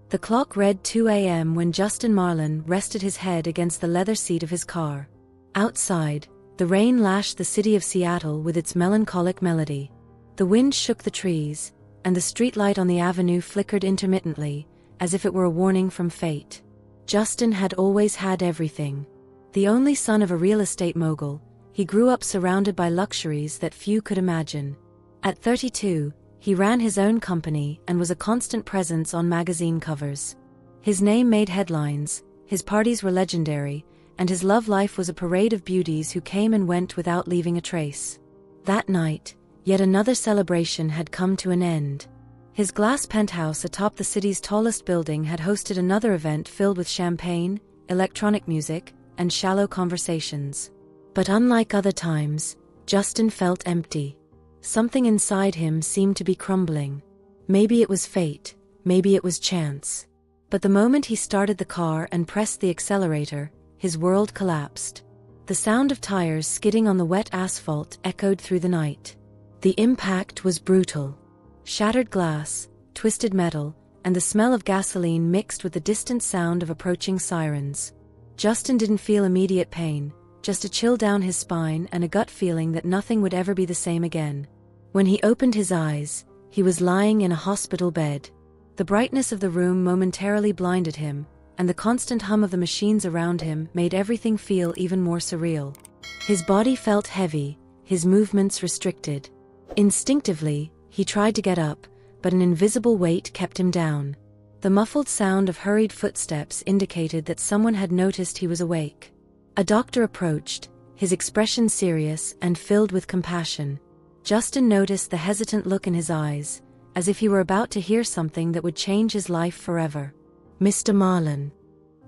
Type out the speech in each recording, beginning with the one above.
The clock read 2 a.m. when Justin Marlin rested his head against the leather seat of his car. Outside, the rain lashed the city of Seattle with its melancholic melody. The wind shook the trees, and the streetlight on the avenue flickered intermittently, as if it were a warning from fate. Justin had always had everything. The only son of a real estate mogul, he grew up surrounded by luxuries that few could imagine. At 32, he ran his own company and was a constant presence on magazine covers. His name made headlines, his parties were legendary, and his love life was a parade of beauties who came and went without leaving a trace. That night, yet another celebration had come to an end. His glass penthouse atop the city's tallest building had hosted another event filled with champagne, electronic music, and shallow conversations. But unlike other times, Justin felt empty. Something inside him seemed to be crumbling. Maybe it was fate, maybe it was chance. But the moment he started the car and pressed the accelerator, his world collapsed. The sound of tires skidding on the wet asphalt echoed through the night. The impact was brutal. Shattered glass, twisted metal, and the smell of gasoline mixed with the distant sound of approaching sirens. Justin didn't feel immediate pain, just a chill down his spine and a gut feeling that nothing would ever be the same again. When he opened his eyes, he was lying in a hospital bed. The brightness of the room momentarily blinded him, and the constant hum of the machines around him made everything feel even more surreal. His body felt heavy, his movements restricted. Instinctively, he tried to get up, but an invisible weight kept him down. The muffled sound of hurried footsteps indicated that someone had noticed he was awake. A doctor approached, his expression serious and filled with compassion. Justin noticed the hesitant look in his eyes, as if he were about to hear something that would change his life forever. "Mr. Marlin."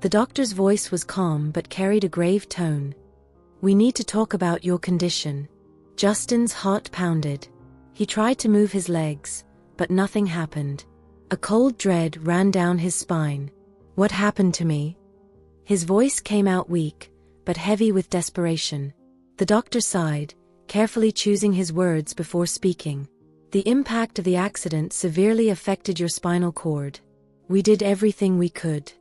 The doctor's voice was calm but carried a grave tone. "We need to talk about your condition." Justin's heart pounded. He tried to move his legs, but nothing happened. A cold dread ran down his spine. "What happened to me?" His voice came out weak, but heavy with desperation. The doctor sighed, carefully choosing his words before speaking. "The impact of the accident severely affected your spinal cord. We did everything we could.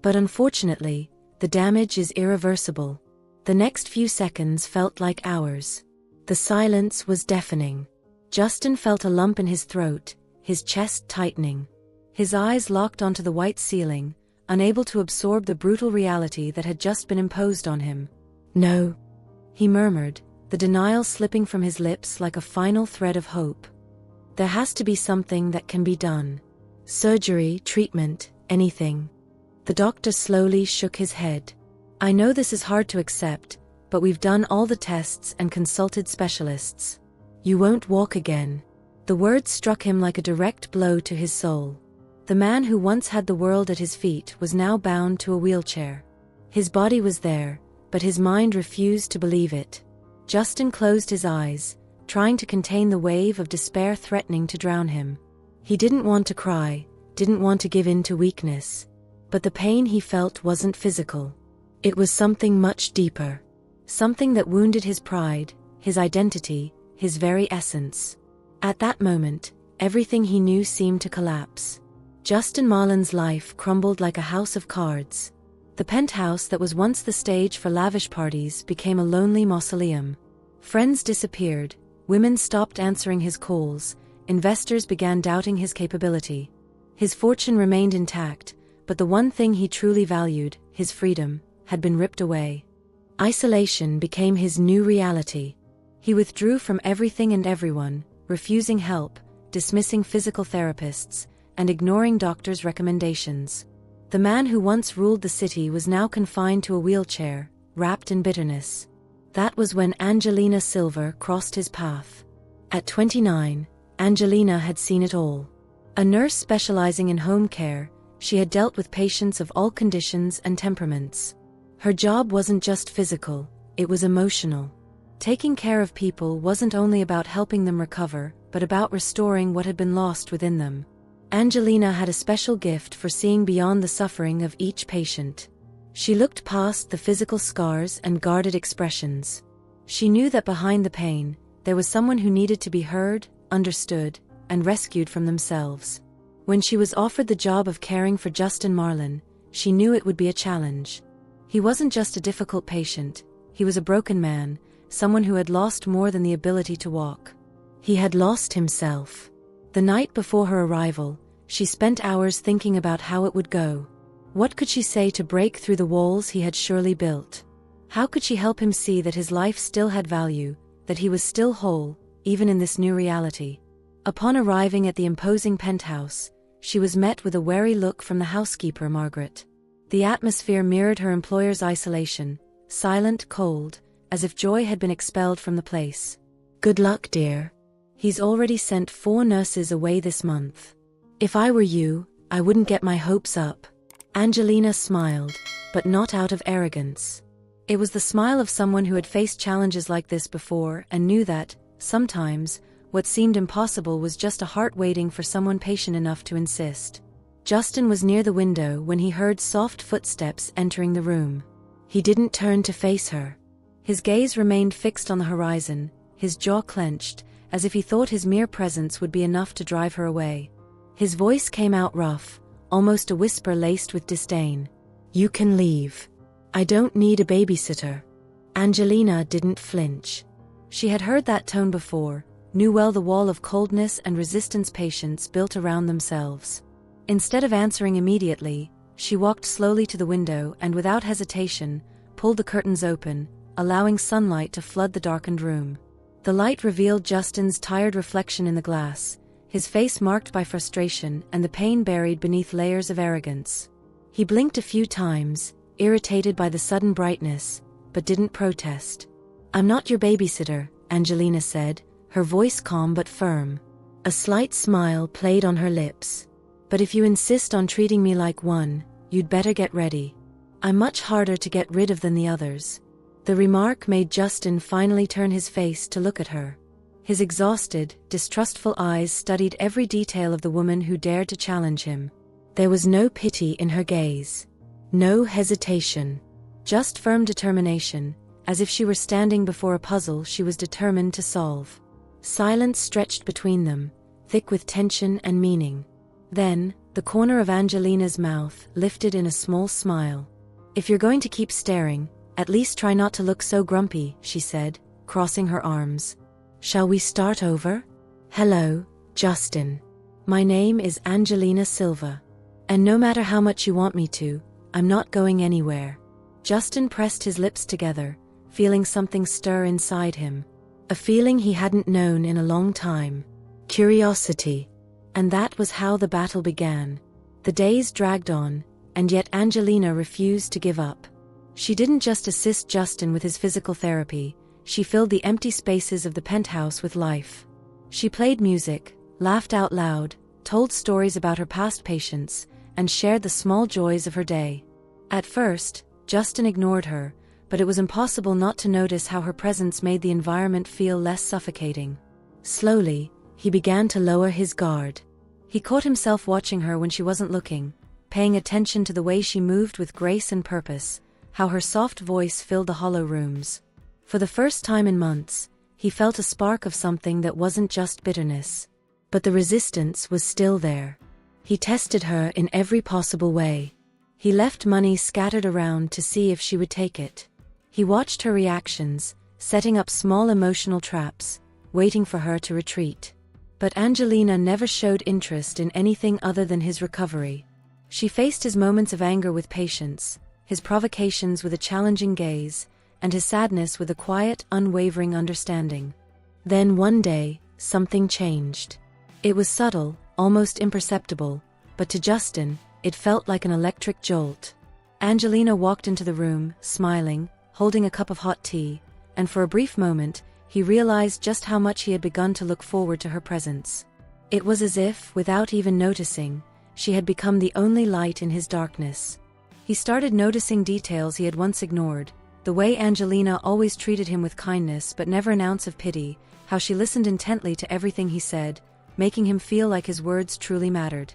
But unfortunately, the damage is irreversible." The next few seconds felt like hours. The silence was deafening. Justin felt a lump in his throat, his chest tightening. His eyes locked onto the white ceiling, unable to absorb the brutal reality that had just been imposed on him. "No," he murmured, the denial slipping from his lips like a final thread of hope. "There has to be something that can be done. Surgery, treatment, anything." The doctor slowly shook his head. "I know this is hard to accept, but we've done all the tests and consulted specialists. You won't walk again." The words struck him like a direct blow to his soul. The man who once had the world at his feet was now bound to a wheelchair. His body was there, but his mind refused to believe it. Justin closed his eyes, trying to contain the wave of despair threatening to drown him. He didn't want to cry, didn't want to give in to weakness. But the pain he felt wasn't physical. It was something much deeper. Something that wounded his pride, his identity, his very essence. At that moment, everything he knew seemed to collapse. Justin Marlin's life crumbled like a house of cards. The penthouse that was once the stage for lavish parties became a lonely mausoleum. Friends disappeared, women stopped answering his calls, investors began doubting his capability. His fortune remained intact, but the one thing he truly valued, his freedom, had been ripped away. Isolation became his new reality. He withdrew from everything and everyone, refusing help, dismissing physical therapists, and ignoring doctors' recommendations. The man who once ruled the city was now confined to a wheelchair, wrapped in bitterness. That was when Angelina Silver crossed his path. At 29, Angelina had seen it all. A nurse specializing in home care, she had dealt with patients of all conditions and temperaments. Her job wasn't just physical, it was emotional. Taking care of people wasn't only about helping them recover, but about restoring what had been lost within them. Angelina had a special gift for seeing beyond the suffering of each patient. She looked past the physical scars and guarded expressions. She knew that behind the pain, there was someone who needed to be heard, understood, and rescued from themselves. When she was offered the job of caring for Justin Marlin, she knew it would be a challenge. He wasn't just a difficult patient, he was a broken man, someone who had lost more than the ability to walk. He had lost himself. The night before her arrival, she spent hours thinking about how it would go. What could she say to break through the walls he had surely built? How could she help him see that his life still had value, that he was still whole, even in this new reality? Upon arriving at the imposing penthouse, she was met with a wary look from the housekeeper, Margaret. The atmosphere mirrored her employer's isolation, silent, cold, as if joy had been expelled from the place. "Good luck, dear. He's already sent 4 nurses away this month. If I were you, I wouldn't get my hopes up." Angelina smiled, but not out of arrogance. It was the smile of someone who had faced challenges like this before and knew that, sometimes, what seemed impossible was just a heart waiting for someone patient enough to insist. Justin was near the window when he heard soft footsteps entering the room. He didn't turn to face her. His gaze remained fixed on the horizon, his jaw clenched, as if he thought his mere presence would be enough to drive her away. His voice came out rough, almost a whisper laced with disdain. "You can leave. I don't need a babysitter." Angelina didn't flinch. She had heard that tone before, knew well the wall of coldness and resistance patients built around themselves. Instead of answering immediately, she walked slowly to the window and without hesitation, pulled the curtains open, allowing sunlight to flood the darkened room. The light revealed Justin's tired reflection in the glass, his face marked by frustration and the pain buried beneath layers of arrogance. He blinked a few times, irritated by the sudden brightness, but didn't protest. "I'm not your babysitter," Angelina said, her voice calm but firm. A slight smile played on her lips. "But if you insist on treating me like one, you'd better get ready. I'm much harder to get rid of than the others." The remark made Justin finally turn his face to look at her. His exhausted, distrustful eyes studied every detail of the woman who dared to challenge him. There was no pity in her gaze. No hesitation. Just firm determination, as if she were standing before a puzzle she was determined to solve. Silence stretched between them, thick with tension and meaning. Then, the corner of Angelina's mouth lifted in a small smile. "If you're going to keep staring, at least try not to look so grumpy," she said, crossing her arms. "Shall we start over? Hello, Justin. My name is Angelina Silva. And no matter how much you want me to, I'm not going anywhere." Justin pressed his lips together, feeling something stir inside him. A feeling he hadn't known in a long time. Curiosity. And that was how the battle began. The days dragged on, and yet Angelina refused to give up. She didn't just assist Justin with his physical therapy, she filled the empty spaces of the penthouse with life. She played music, laughed out loud, told stories about her past patients, and shared the small joys of her day. At first, Justin ignored her, but it was impossible not to notice how her presence made the environment feel less suffocating. Slowly, he began to lower his guard. He caught himself watching her when she wasn't looking, paying attention to the way she moved with grace and purpose, how her soft voice filled the hollow rooms. For the first time in months, he felt a spark of something that wasn't just bitterness. But the resistance was still there. He tested her in every possible way. He left money scattered around to see if she would take it. He watched her reactions, setting up small emotional traps, waiting for her to retreat. But Angelina never showed interest in anything other than his recovery. She faced his moments of anger with patience, his provocations with a challenging gaze, and his sadness with a quiet, unwavering understanding. Then one day, something changed. It was subtle, almost imperceptible, but to Justin, it felt like an electric jolt. Angelina walked into the room, smiling, holding a cup of hot tea, and for a brief moment, he realized just how much he had begun to look forward to her presence. It was as if, without even noticing, she had become the only light in his darkness. He started noticing details he had once ignored, the way Angelina always treated him with kindness but never an ounce of pity, how she listened intently to everything he said, making him feel like his words truly mattered.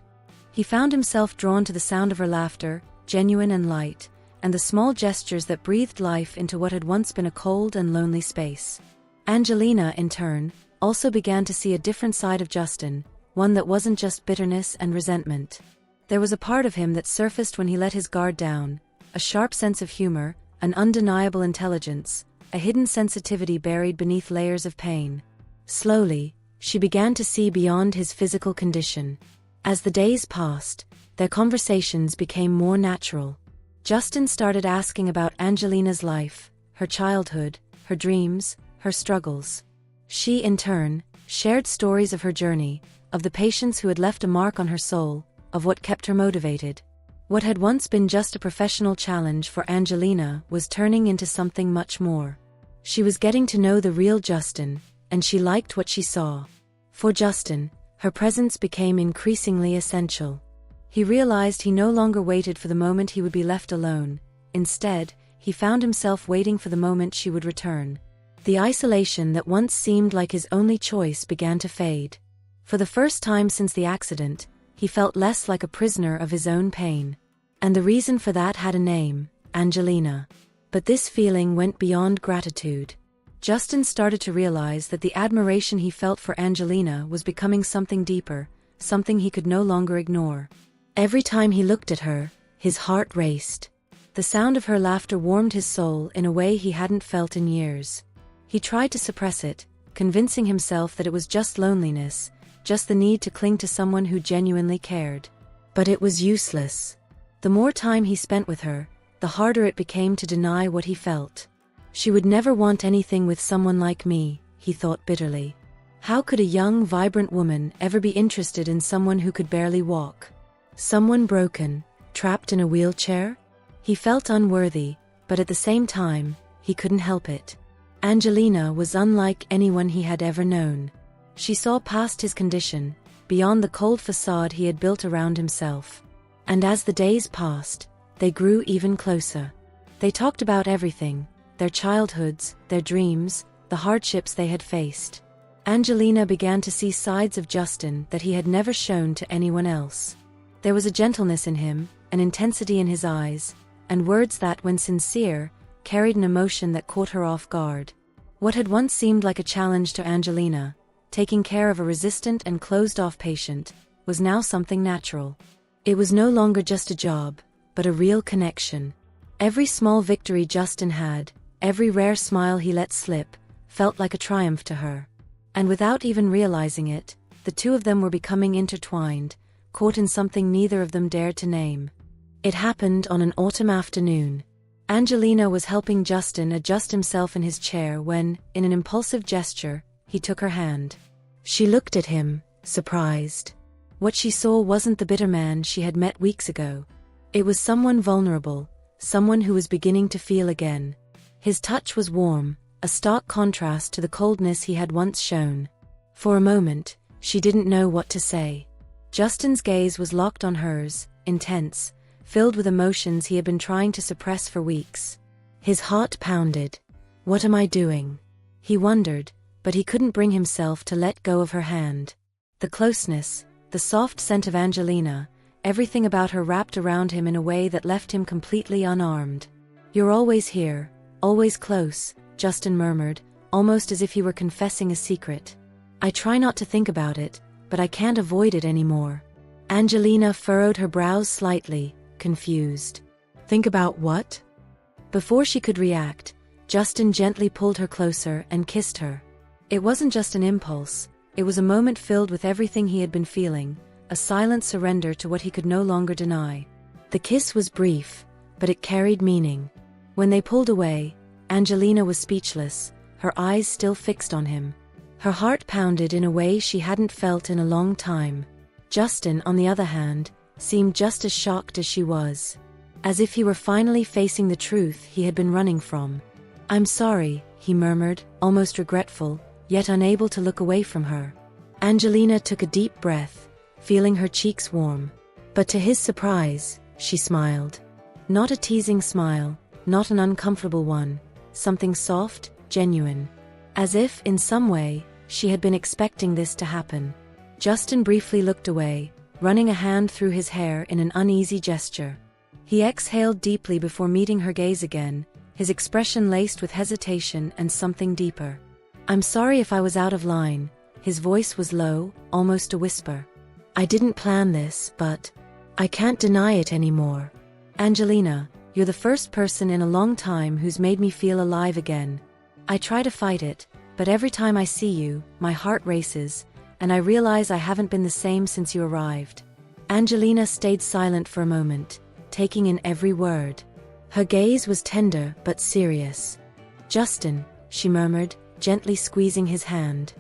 He found himself drawn to the sound of her laughter, genuine and light, and the small gestures that breathed life into what had once been a cold and lonely space. Angelina, in turn, also began to see a different side of Justin, one that wasn't just bitterness and resentment. There was a part of him that surfaced when he let his guard down, a sharp sense of humor, an undeniable intelligence, a hidden sensitivity buried beneath layers of pain. Slowly, she began to see beyond his physical condition. As the days passed, their conversations became more natural. Justin started asking about Angelina's life, her childhood, her dreams, her struggles. She, in turn, shared stories of her journey, of the patients who had left a mark on her soul, of what kept her motivated. What had once been just a professional challenge for Angelina was turning into something much more. She was getting to know the real Justin, and she liked what she saw. For Justin, her presence became increasingly essential. He realized he no longer waited for the moment he would be left alone. Instead, he found himself waiting for the moment she would return. The isolation that once seemed like his only choice began to fade. For the first time since the accident, he felt less like a prisoner of his own pain. And the reason for that had a name: Angelina. But this feeling went beyond gratitude. Justin started to realize that the admiration he felt for Angelina was becoming something deeper, something he could no longer ignore. Every time he looked at her, his heart raced. The sound of her laughter warmed his soul in a way he hadn't felt in years. He tried to suppress it, convincing himself that it was just loneliness, just the need to cling to someone who genuinely cared. But it was useless. The more time he spent with her, the harder it became to deny what he felt. She would never want anything with someone like me, he thought bitterly. How could a young, vibrant woman ever be interested in someone who could barely walk? Someone broken, trapped in a wheelchair? He felt unworthy, but at the same time, he couldn't help it. Angelina was unlike anyone he had ever known. She saw past his condition, beyond the cold facade he had built around himself. And as the days passed, they grew even closer. They talked about everything: their childhoods, their dreams, the hardships they had faced. Angelina began to see sides of Justin that he had never shown to anyone else. There was a gentleness in him, an intensity in his eyes, and words that, when sincere, carried an emotion that caught her off guard. What had once seemed like a challenge to Angelina, taking care of a resistant and closed-off patient, was now something natural. It was no longer just a job, but a real connection. Every small victory Justin had, every rare smile he let slip, felt like a triumph to her. And without even realizing it, the two of them were becoming intertwined, caught in something neither of them dared to name. It happened on an autumn afternoon. Angelina was helping Justin adjust himself in his chair when, in an impulsive gesture, he took her hand. She looked at him, surprised. What she saw wasn't the bitter man she had met weeks ago. It was someone vulnerable, someone who was beginning to feel again. His touch was warm, a stark contrast to the coldness he had once shown. For a moment, she didn't know what to say. Justin's gaze was locked on hers, intense, filled with emotions he had been trying to suppress for weeks. His heart pounded. What am I doing? He wondered, but he couldn't bring himself to let go of her hand. The closeness, the soft scent of Angelina, everything about her wrapped around him in a way that left him completely unarmed. You're always here, always close, Justin murmured, almost as if he were confessing a secret. I try not to think about it, but I can't avoid it anymore. Angelina furrowed her brows slightly, confused. Think about what? Before she could react, Justin gently pulled her closer and kissed her. It wasn't just an impulse, it was a moment filled with everything he had been feeling, a silent surrender to what he could no longer deny. The kiss was brief, but it carried meaning. When they pulled away, Angelina was speechless, her eyes still fixed on him. Her heart pounded in a way she hadn't felt in a long time. Justin, on the other hand, seemed just as shocked as she was. As if he were finally facing the truth he had been running from. I'm sorry, he murmured, almost regretful, yet unable to look away from her. Angelina took a deep breath, feeling her cheeks warm. But to his surprise, she smiled. Not a teasing smile, not an uncomfortable one, something soft, genuine. As if, in some way, she had been expecting this to happen. Justin briefly looked away, running a hand through his hair in an uneasy gesture. He exhaled deeply before meeting her gaze again, his expression laced with hesitation and something deeper. I'm sorry if I was out of line, His voice was low, almost a whisper. "I didn't plan this, but I can't deny it anymore. Angelina, you're the first person in a long time who's made me feel alive again. I try to fight it, but every time I see you, my heart races, and I realize I haven't been the same since you arrived." Angelina stayed silent for a moment, taking in every word. Her gaze was tender but serious. "Justin," she murmured, gently squeezing his hand.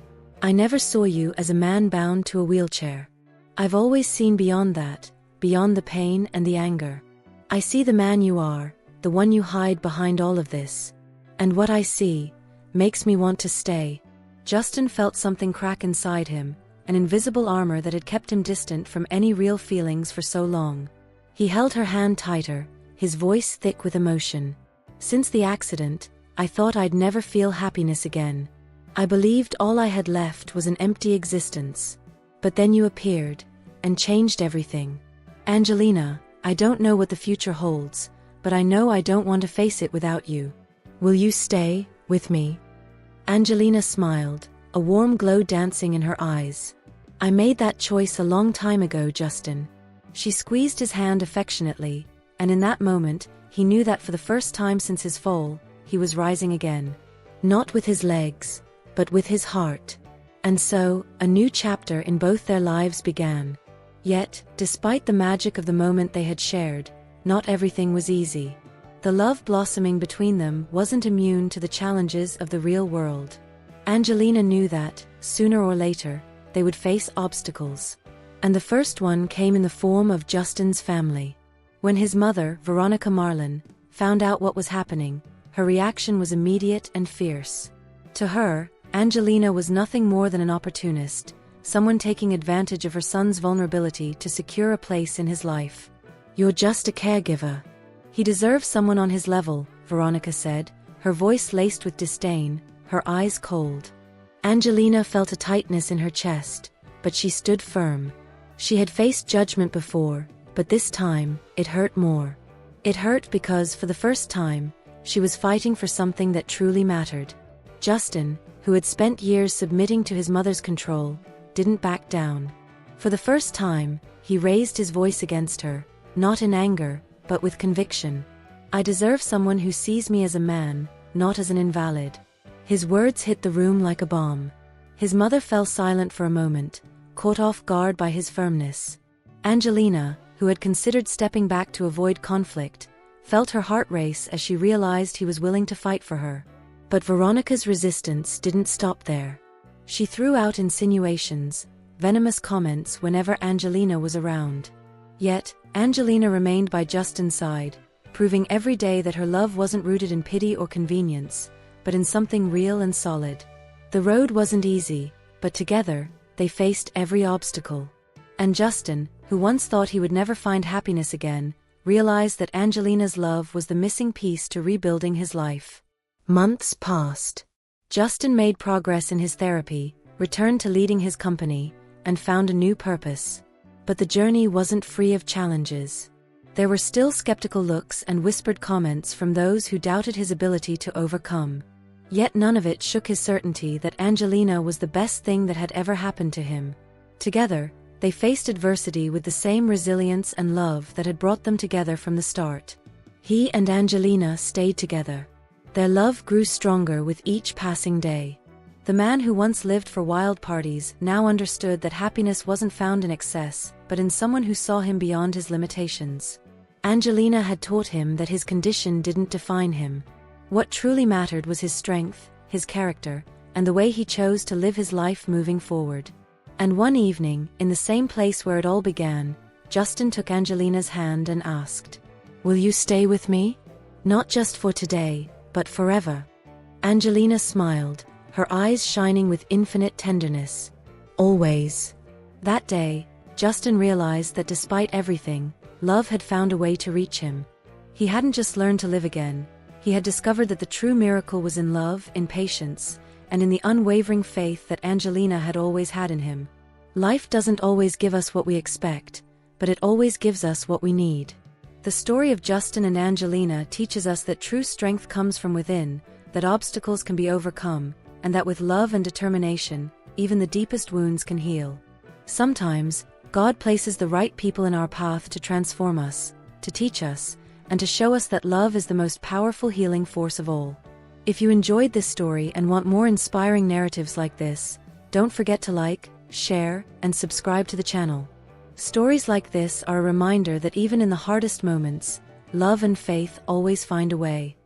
"I never saw you as a man bound to a wheelchair. I've always seen beyond that, beyond the pain and the anger. I see the man you are, the one you hide behind all of this. And what I see makes me want to stay." Justin felt something crack inside him, an invisible armor that had kept him distant from any real feelings for so long. He held her hand tighter, his voice thick with emotion. "Since the accident, I thought I'd never feel happiness again. I believed all I had left was an empty existence. But then you appeared, and changed everything. Angelina, I don't know what the future holds, but I know I don't want to face it without you. Will you stay with me?" Angelina smiled, a warm glow dancing in her eyes. "I made that choice a long time ago, Justin." She squeezed his hand affectionately, and in that moment, he knew that for the first time since his fall, he was rising again. Not with his legs, but with his heart. And so, a new chapter in both their lives began. Yet, despite the magic of the moment they had shared, not everything was easy. The love blossoming between them wasn't immune to the challenges of the real world. Angelina knew that, sooner or later, they would face obstacles. And the first one came in the form of Justin's family. When his mother, Veronica Marlin, found out what was happening, her reaction was immediate and fierce. To her, Angelina was nothing more than an opportunist, someone taking advantage of her son's vulnerability to secure a place in his life. "You're just a caregiver. He deserves someone on his level," Veronica said, her voice laced with disdain, her eyes cold. Angelina felt a tightness in her chest, but she stood firm. She had faced judgment before, but this time, it hurt more. It hurt because, for the first time, she was fighting for something that truly mattered. Justin, who had spent years submitting to his mother's control, didn't back down. For the first time, he raised his voice against her, not in anger, but with conviction. "I deserve someone who sees me as a man, not as an invalid." His words hit the room like a bomb. His mother fell silent for a moment, caught off guard by his firmness. Angelina, who had considered stepping back to avoid conflict, felt her heart race as she realized he was willing to fight for her. But Veronica's resistance didn't stop there. She threw out insinuations, venomous comments whenever Angelina was around. Yet, Angelina remained by Justin's side, proving every day that her love wasn't rooted in pity or convenience, but in something real and solid. The road wasn't easy, but together, they faced every obstacle. And Justin, who once thought he would never find happiness again, realized that Angelina's love was the missing piece to rebuilding his life. Months passed. Justin made progress in his therapy, returned to leading his company, and found a new purpose. But the journey wasn't free of challenges. There were still skeptical looks and whispered comments from those who doubted his ability to overcome. Yet none of it shook his certainty that Angelina was the best thing that had ever happened to him. Together, they faced adversity with the same resilience and love that had brought them together from the start. He and Angelina stayed together. Their love grew stronger with each passing day. The man who once lived for wild parties now understood that happiness wasn't found in excess, but in someone who saw him beyond his limitations. Angelina had taught him that his condition didn't define him. What truly mattered was his strength, his character, and the way he chose to live his life moving forward. And one evening, in the same place where it all began, Justin took Angelina's hand and asked, "Will you stay with me? Not just for today, but forever." Angelina smiled, her eyes shining with infinite tenderness. "Always." That day, Justin realized that despite everything, love had found a way to reach him. He hadn't just learned to live again, he had discovered that the true miracle was in love, in patience, and in the unwavering faith that Angelina had always had in him. Life doesn't always give us what we expect, but it always gives us what we need. The story of Justin and Angelina teaches us that true strength comes from within, that obstacles can be overcome, and that with love and determination, even the deepest wounds can heal. Sometimes, God places the right people in our path to transform us, to teach us, and to show us that love is the most powerful healing force of all. If you enjoyed this story and want more inspiring narratives like this, don't forget to like, share, and subscribe to the channel. Stories like this are a reminder that even in the hardest moments, love and faith always find a way.